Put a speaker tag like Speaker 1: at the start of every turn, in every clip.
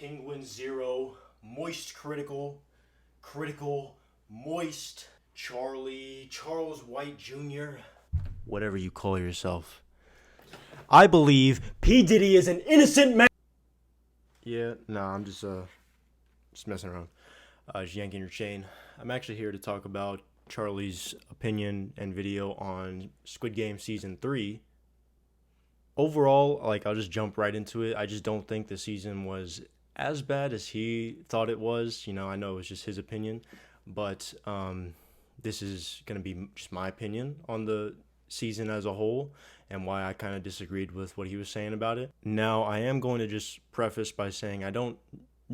Speaker 1: Penguin Zero, MoistCr1TiKaL, Moist, Charlie, Charles White Jr., whatever you call yourself. I believe P. Diddy is an innocent man. Yeah, I'm just messing around. Just yanking your chain. I'm actually here to talk about Charlie's opinion and video on Squid Game Season 3. Overall, I'll just jump right into it. I just don't think the season was as bad as he thought it was. I know it was just his opinion, but this is going to be just my opinion on the season as a whole and why I kind of disagreed with what he was saying about it. Now, I am going to just preface by saying I don't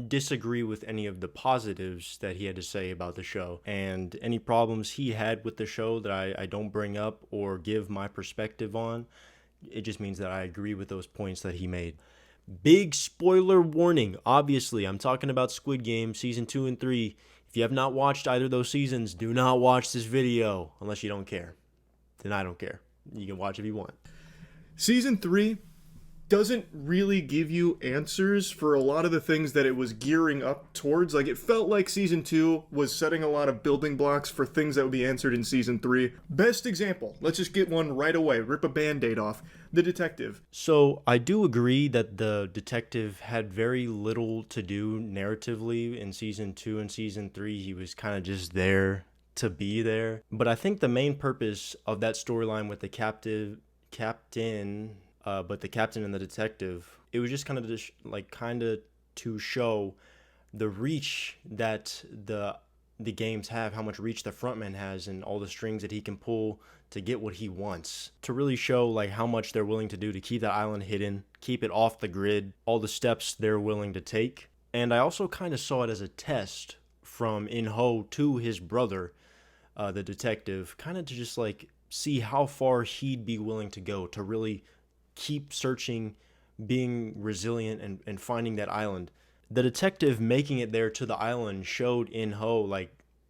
Speaker 1: disagree with any of the positives that he had to say about the show, and any problems he had with the show that I don't bring up or give my perspective on. It just means that I agree with those points that he made. Big spoiler warning. Obviously, I'm talking about Squid Game Season 2 and 3. If you have not watched either of those seasons, do not watch this video unless you don't care. Then I don't care. You can watch if you want.
Speaker 2: Season 3 doesn't really give you answers for a lot of the things that it was gearing up towards. It felt like Season 2 was setting a lot of building blocks for things that would be answered in Season 3. Best example, let's just get one right away, rip a band-aid off. The detective.
Speaker 1: So I do agree that the detective had very little to do narratively in Season 2 and Season 3. He was kind of just there to be there. But I think the main purpose of that storyline with the captain and the detective, it was just kind of to show the reach that the games have, how much reach the frontman has, and all the strings that he can pull to get what he wants. To really show how much they're willing to do to keep that island hidden, keep it off the grid, all the steps they're willing to take. And I also kind of saw it as a test from In-ho to his brother, the detective, kind of to just see how far he'd be willing to go to really keep searching, being resilient, and finding that island. The detective making it there to the island showed In-ho,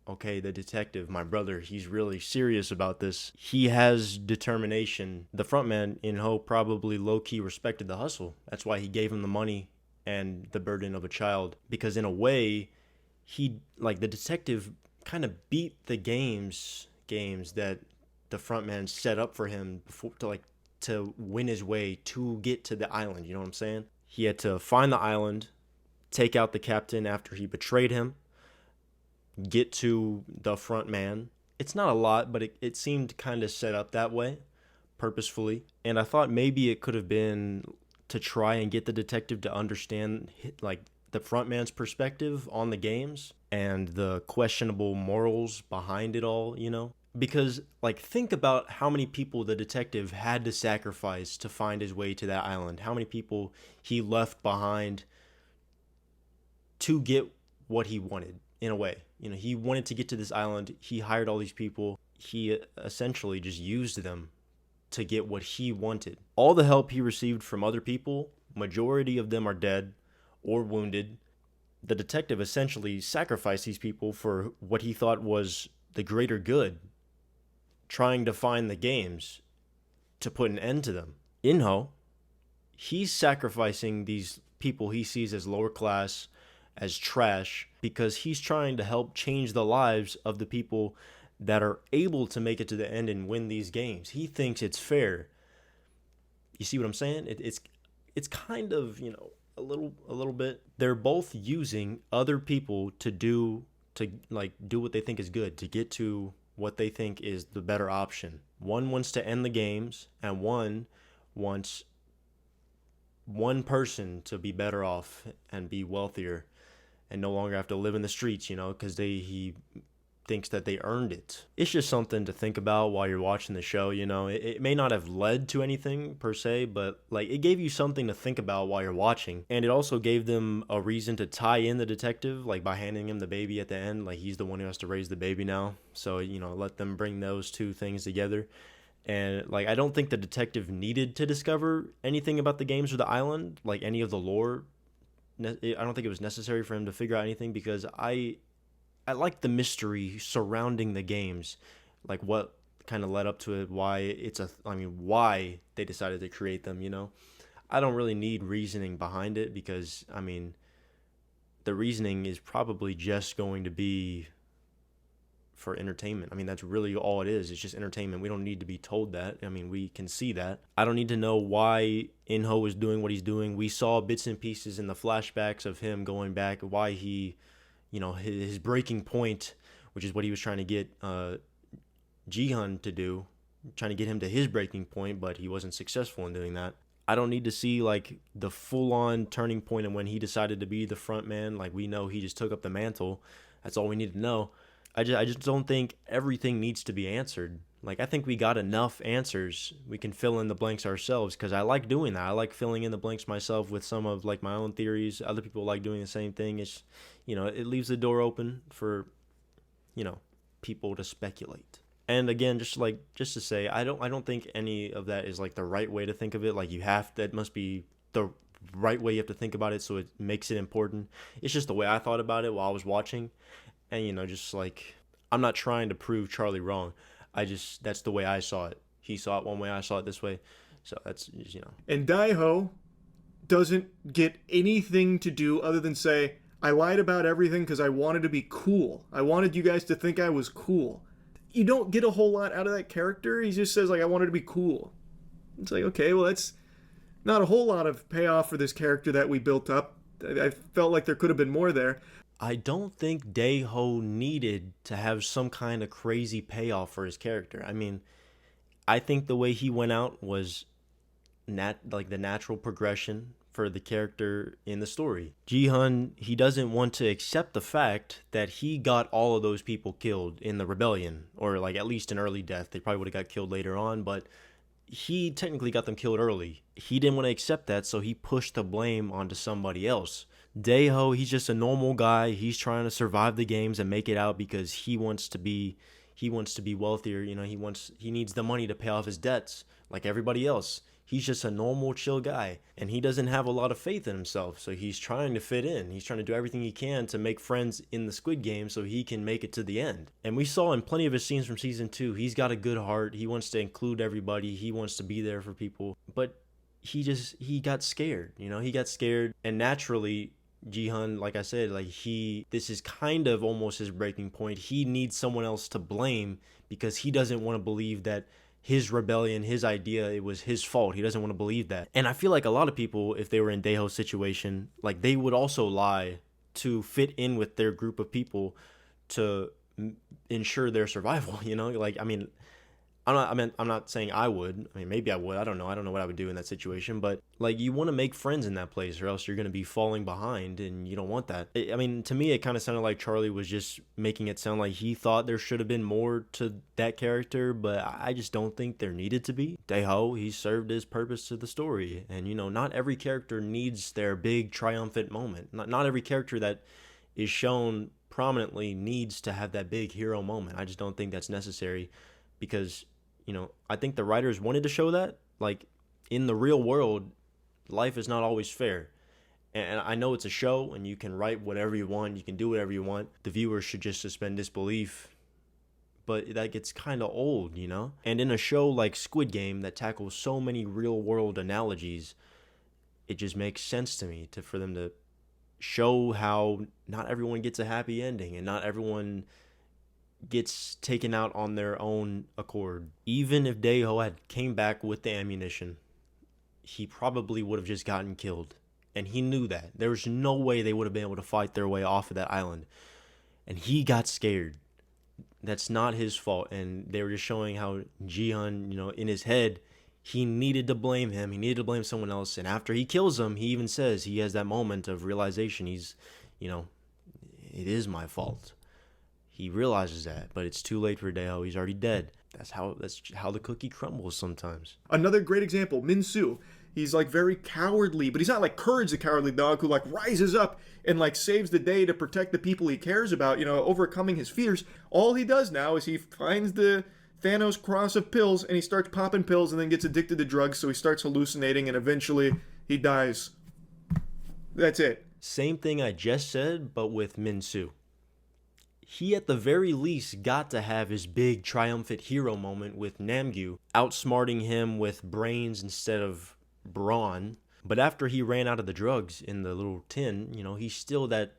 Speaker 1: okay, the detective, my brother, he's really serious about this. He has determination. The frontman, In-ho, probably low-key respected the hustle. That's why he gave him the money and the burden of a child. Because in a way, the detective kind of beat the games that the frontman set up for him before to win his way to get to the island. You know what I'm saying? He had to find the island, take out the captain after he betrayed him, get to the front man. It's not a lot, but it seemed kind of set up that way, purposefully. And I thought maybe it could have been to try and get the detective to understand the front man's perspective on the games and the questionable morals behind it all, Because, think about how many people the detective had to sacrifice to find his way to that island. How many people he left behind to get what he wanted, in a way. He wanted to get to this island. He hired all these people. He essentially just used them to get what he wanted. All the help he received from other people, majority of them are dead or wounded. The detective essentially sacrificed these people for what he thought was the greater good, trying to find the games to put an end to them. In-ho, he's sacrificing these people he sees as lower class, as trash, because he's trying to help change the lives of the people that are able to make it to the end and win these games. He thinks it's fair. You see what I'm saying? It's kind of, a little bit. They're both using other people to do what they think is good, to get to what they think is the better option. One wants to end the games, and one wants one person to be better off and be wealthier and no longer have to live in the streets, because he thinks that they earned it. It's just something to think about while you're watching the show, It may not have led to anything per se, but it gave you something to think about while you're watching. And it also gave them a reason to tie in the detective, by handing him the baby at the end. He's the one who has to raise the baby now. So, let them bring those two things together. And I don't think the detective needed to discover anything about the games or the island, any of the lore. I don't think it was necessary for him to figure out anything, because I like the mystery surrounding the games, what kind of led up to it, why why they decided to create them, I don't really need reasoning behind it, because, the reasoning is probably just going to be for entertainment. I mean, that's really all it is. It's just entertainment. We don't need to be told that. I mean, we can see that. I don't need to know why Inho is doing what he's doing. We saw bits and pieces in the flashbacks of him going back, why he, his breaking point, which is what he was trying to get Jihan to do, trying to get him to his breaking point, but he wasn't successful in doing that. I don't need to see like the full-on turning point and when he decided to be the front man. Like, we know he just took up the mantle. That's all we need to know. I just don't think everything needs to be answered. Like, I think we got enough answers. We can fill in the blanks ourselves, because I like doing that. I like filling in the blanks myself with some of like my own theories. Other people like doing the same thing. It's, it leaves the door open for, people to speculate. And again, just to say, I don't think any of that is like the right way to think of it. Like, that must be the right way you have to think about it, so it makes it important. It's just the way I thought about it while I was watching. And, just like, I'm not trying to prove Charlie wrong. That's the way I saw it. He saw it one way, I saw it this way. So that's just.
Speaker 2: And Daiho doesn't get anything to do other than say, I lied about everything because I wanted to be cool. I wanted you guys to think I was cool. You don't get a whole lot out of that character. He just says, like, I wanted to be cool. It's like, okay, well, that's not a whole lot of payoff for this character that we built up. I felt like there could have been more there.
Speaker 1: I don't think Daiho needed to have some kind of crazy payoff for his character. I mean, I think the way he went out was the natural progression for the character in the story. Jihan, he doesn't want to accept the fact that he got all of those people killed in the rebellion, or like at least an early death. They probably would have got killed later on, but he technically got them killed early. He didn't want to accept that, so he pushed the blame onto somebody else. Daiho, he's just a normal guy. He's trying to survive the games and make it out because he wants to be wealthier. He needs the money to pay off his debts like everybody else. He's just a normal, chill guy, and he doesn't have a lot of faith in himself, so he's trying to fit in. He's trying to do everything he can to make friends in the Squid Game so he can make it to the end. And we saw in plenty of his scenes from season 2, he's got a good heart. He wants to include everybody. He wants to be there for people, but he got scared. He got scared, and naturally, Jihan, like I said, this is kind of almost his breaking point. He needs someone else to blame because he doesn't want to believe that his rebellion, his idea, it was his fault. He doesn't want to believe that. And I feel like a lot of people, if they were in Daiho's situation, like, they would also lie to fit in with their group of people to ensure their survival. I'm not saying I would. I mean, maybe I would. I don't know. I don't know what I would do in that situation. But, like, you want to make friends in that place, or else you're going to be falling behind, and you don't want that. I mean, to me, it kind of sounded like Charlie was just making it sound like he thought there should have been more to that character, but I just don't think there needed to be. Daiho, he served his purpose to the story, and, not every character needs their big triumphant moment. Not every character that is shown prominently needs to have that big hero moment. I just don't think that's necessary, because I think the writers wanted to show that, like, in the real world, life is not always fair. And I know it's a show, and you can write whatever you want, you can do whatever you want. The viewers should just suspend disbelief. But that gets kind of old, And in a show like Squid Game that tackles so many real world analogies, it just makes sense to me for them to show how not everyone gets a happy ending, and not everyone gets taken out on their own accord. Even if Daiho had came back with the ammunition, he probably would have just gotten killed. And he knew that. There was no way they would have been able to fight their way off of that island. And he got scared. That's not his fault. And they were just showing how Jihan, in his head, he needed to blame him. He needed to blame someone else. And after he kills him, he even says he has that moment of realization. He's, it is my fault. He realizes that, but it's too late for Daiho. He's already dead. That's how the cookie crumbles sometimes.
Speaker 2: Another great example, Min-soo. He's like very cowardly, but he's not like Courage the Cowardly Dog who like rises up and like saves the day to protect the people he cares about, overcoming his fears. All he does now is he finds the Thanos cross of pills and he starts popping pills and then gets addicted to drugs, so he starts hallucinating and eventually he dies. That's it.
Speaker 1: Same thing I just said, but with Min-soo. He at the very least got to have his big triumphant hero moment with Namgyu, outsmarting him with brains instead of brawn. But after he ran out of the drugs in the little tin, he's still that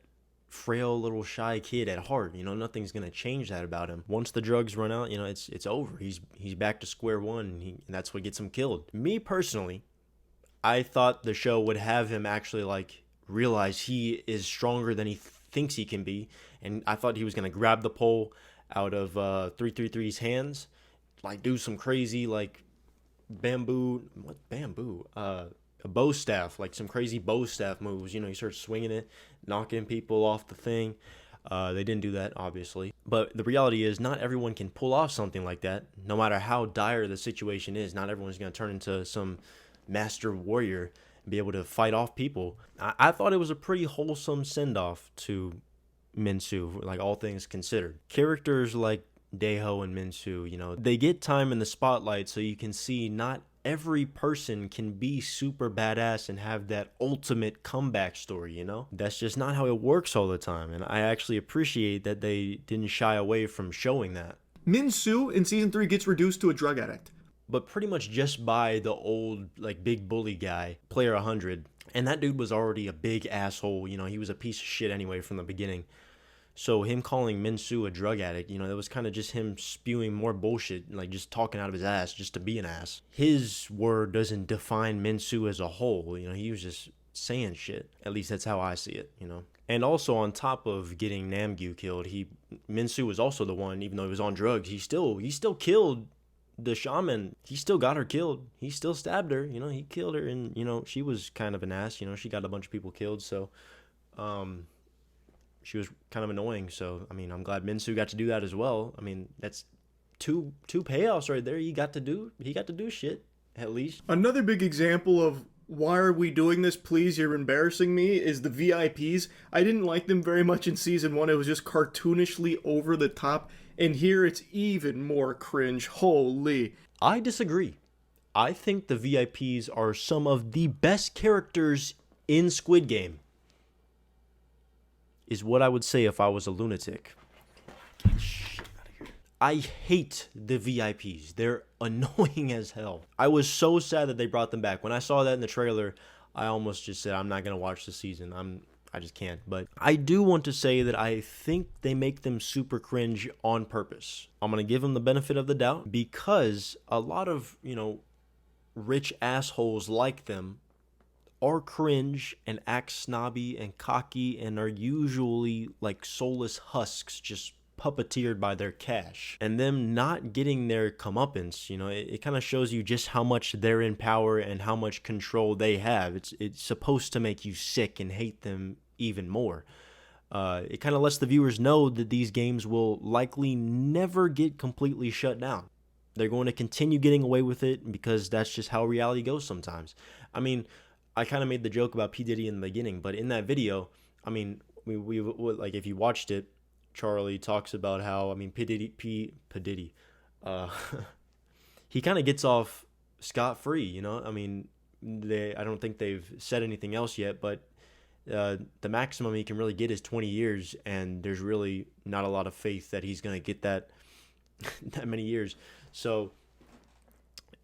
Speaker 1: frail little shy kid at heart. Nothing's gonna change that about him. Once the drugs run out, it's over. He's back to square one, and that's what gets him killed. Me personally, I thought the show would have him actually like realize he is stronger than he thinks he can be, and I thought he was gonna grab the pole out of 333's hands, like do some crazy like a bow staff, like some crazy bow staff moves. He starts swinging it, knocking people off the thing. They didn't do that, obviously. But the reality is, not everyone can pull off something like that, no matter how dire the situation is. Not everyone's going to turn into some master warrior and be able to fight off people. I thought it was a pretty wholesome send-off to Minsu, like all things considered. Characters like Daeho and Minsu, they get time in the spotlight so you can see not every person can be super badass and have that ultimate comeback story. That's just not how it works all the time, and I actually appreciate that they didn't shy away from showing that.
Speaker 2: Minsu in season 3 gets reduced to a drug addict,
Speaker 1: but pretty much just by the old like big bully guy, player 100, and that dude was already a big asshole. He was a piece of shit anyway from the beginning. So him calling Minsu a drug addict, that was kind of just him spewing more bullshit, like just talking out of his ass just to be an ass. His word doesn't define Minsu as a whole. He was just saying shit. At least that's how I see it, And also on top of getting Namgyu killed, Minsu was also the one, even though he was on drugs, he still killed the shaman. He still got her killed. He still stabbed her, he killed her, and she was kind of an ass, she got a bunch of people killed, so she was kind of annoying. So, I'm glad Minsu got to do that as well. That's two payoffs right there. He got to do shit, at least.
Speaker 2: Another big example of why are we doing this, please, you're embarrassing me, is the VIPs. I didn't like them very much in season 1. It was just cartoonishly over the top. And here it's even more cringe. Holy.
Speaker 1: I disagree. I think the VIPs are some of the best characters in Squid Game. Is what I would say if I was a lunatic. Get shit out of here. I hate the VIPs. They're annoying as hell. I was so sad that they brought them back. When I saw that in the trailer, I almost just said, I'm not going to watch the season. I just can't. But I do want to say that I think they make them super cringe on purpose. I'm going to give them the benefit of the doubt because a lot of, rich assholes like them are cringe and act snobby and cocky and are usually like soulless husks just puppeteered by their cash. And them not getting their comeuppance, it kind of shows you just how much they're in power and how much control they have. It's supposed to make you sick and hate them even more. It kind of lets the viewers know that these games will likely never get completely shut down. They're going to continue getting away with it because that's just how reality goes sometimes. I kind of made the joke about P. Diddy in the beginning, but in that video, we like if you watched it, Charlie talks about how P. Diddy, he kind of gets off scot-free, I don't think they've said anything else yet, but the maximum he can really get is 20 years, and there's really not a lot of faith that he's gonna get that that many years. So,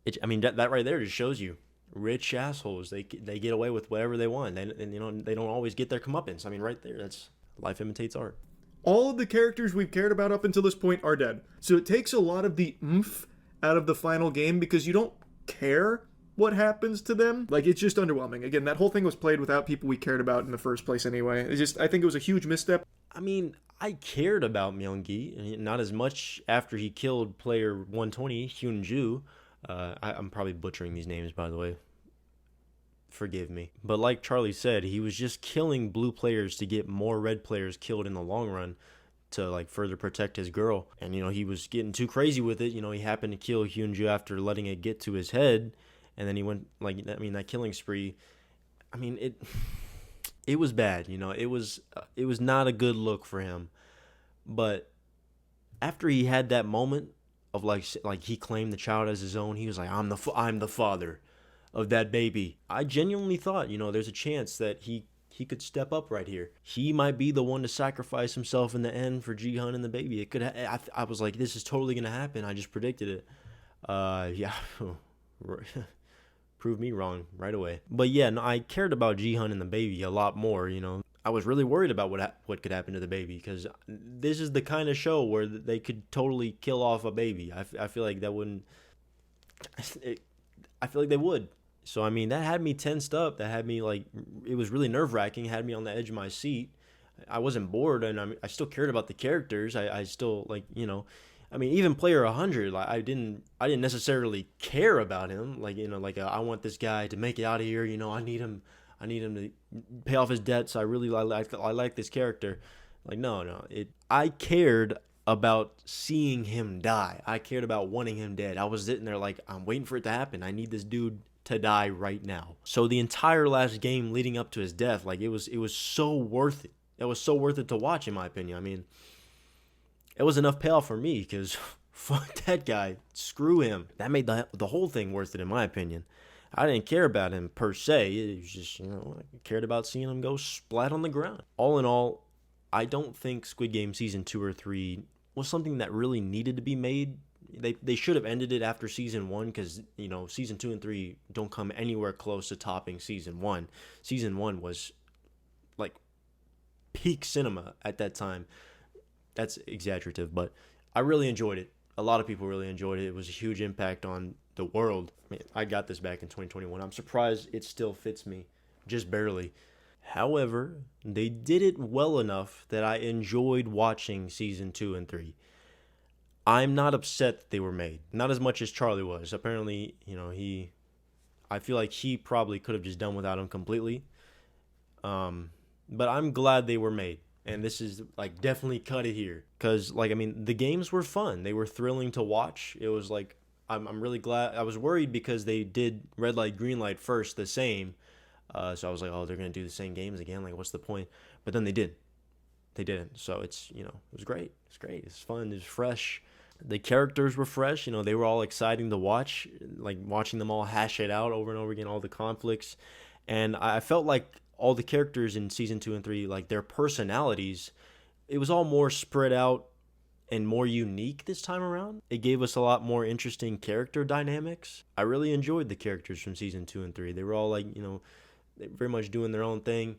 Speaker 1: that right there just shows you. Rich assholes, they get away with whatever they want, and they don't always get their comeuppance. Right there, that's life imitates art.
Speaker 2: All of the characters we've cared about up until this point are dead. So it takes a lot of the oomph out of the final game because you don't care what happens to them. Like, it's just underwhelming. Again, that whole thing was played without people we cared about in the first place anyway. I think it was a huge misstep.
Speaker 1: I cared about Myung-gi, not as much after he killed player 120, Hyun-ju. I'm probably butchering these names, by the way. Forgive me. But like Charlie said, he was just killing blue players to get more red players killed in the long run to like further protect his girl. And, he was getting too crazy with it. He happened to kill Hyun-ju after letting it get to his head. And then he went, that killing spree. It was bad, It was not a good look for him. But after he had that moment of like he claimed the child as his own, he was like, I'm the father of that baby. I genuinely thought, there's a chance that he could step up right here. He might be the one to sacrifice himself in the end for Ji-hun and the baby. It could. I was like, this is totally gonna happen. I just predicted it. Yeah. Prove me wrong right away. But yeah, no, I cared about Ji-hun and the baby a lot more. I was really worried about what could happen to the baby, because this is the kind of show where they could totally kill off a baby. I feel like that wouldn't. I feel like they would. So I mean, that had me tensed up. That had me like, it was really nerve wracking. Had me on the edge of my seat. I wasn't bored, and I still cared about the characters. I still, like, I mean, even player 100, like, I didn't necessarily care about him. Like, like, I want this guy to make it out of here. I need him to pay off his debts. I like this character. Like, no. I cared about seeing him die. I cared about wanting him dead. I was sitting there like, I'm waiting for it to happen. I need this dude to die right now. So the entire last game leading up to his death, like, it was so worth it. It was so worth it to watch, in my opinion. I mean, it was enough payoff for me, because fuck that guy. Screw him. That made the whole thing worth it, in my opinion. I didn't care about him per se. It was just, I cared about seeing him go splat on the ground. All in all, I don't think Squid Game Season 2 or 3 was something that really needed to be made. They should have ended it after Season 1, because, Season 2 and 3 don't come anywhere close to topping Season 1. Season 1 was, like, peak cinema at that time. That's exaggerative, but I really enjoyed it. A lot of people really enjoyed it. It was a huge impact on the world. I mean, I got this back in 2021. I'm surprised it still fits me, just barely. However, they did it well enough that I enjoyed watching Season 2 and 3. I'm not upset that they were made. Not as much as Charlie was. Apparently, I feel like he probably could have just done without him completely. But I'm glad they were made. And this is, like, definitely cut it here. Because, like, I mean, the games were fun. They were thrilling to watch. It was, like, I'm really glad. I was worried because they did red light, green light first the same. So I was like, oh, they're going to do the same games again. Like, what's the point? But then they did. They didn't. So it's, it was great. It's great. It's fun. It's fresh. The characters were fresh. They were all exciting to watch. Like, watching them all hash it out over and over again, all the conflicts. And I felt like all the characters in Season 2 and 3, like, their personalities, it was all more spread out and more unique this time around. It gave us a lot more interesting character dynamics. I really enjoyed the characters from Season 2 and 3. They were all, like, very much doing their own thing.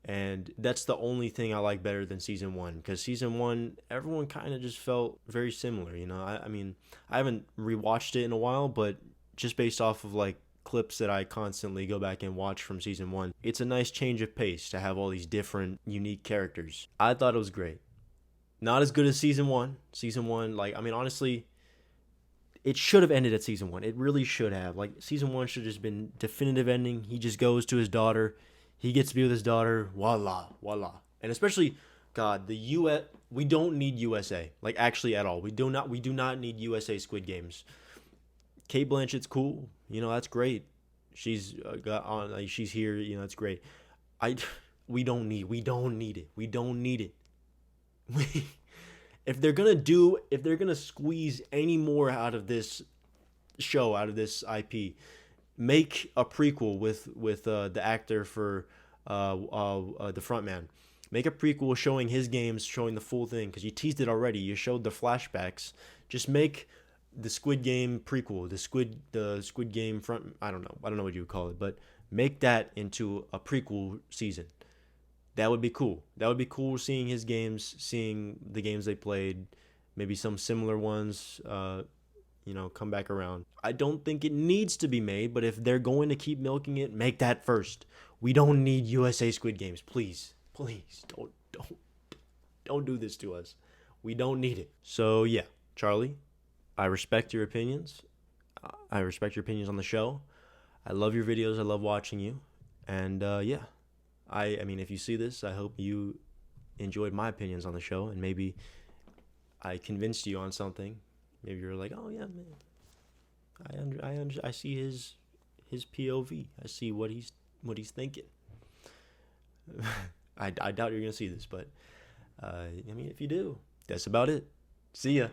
Speaker 1: And that's the only thing I like better than Season 1. Because Season 1, everyone kind of just felt very similar, I mean, I haven't rewatched it in a while, but just based off of, like, clips that I constantly go back and watch from Season 1, it's a nice change of pace to have all these different, unique characters. I thought it was great. Not as good as Season 1. Season 1, like, I mean, honestly, it should have ended at Season 1. It really should have. Like, Season 1 should have just been definitive ending. He just goes to his daughter. He gets to be with his daughter. Voila. And especially, God, the US, we don't need USA. Like, actually at all. We do not need USA Squid Games. Kate Blanchett's cool. That's great. She's got on, like, she's here. That's great. We don't need it. We don't need it. If they're gonna squeeze any more out of this show, out of this IP, make a prequel with the actor for the frontman. Make a prequel showing his games, showing the full thing, because you teased it already. You showed the flashbacks. Just make the Squid Game prequel, the Squid Game front. I don't know what you would call it, but make that into a prequel season. That would be cool. That would be cool, seeing his games, seeing the games they played, maybe some similar ones, come back around. I don't think it needs to be made, but if they're going to keep milking it, make that first. We don't need USA Squid Games. Please don't do this to us. We don't need it. So yeah, Charlie, I respect your opinions. I respect your opinions on the show. I love your videos. I love watching you. And yeah. I mean, if you see this, I hope you enjoyed my opinions on the show, and maybe I convinced you on something. Maybe you're like, oh yeah, man, I see his POV. I see what he's thinking. I doubt you're gonna see this, but I mean, if you do, that's about it. See ya.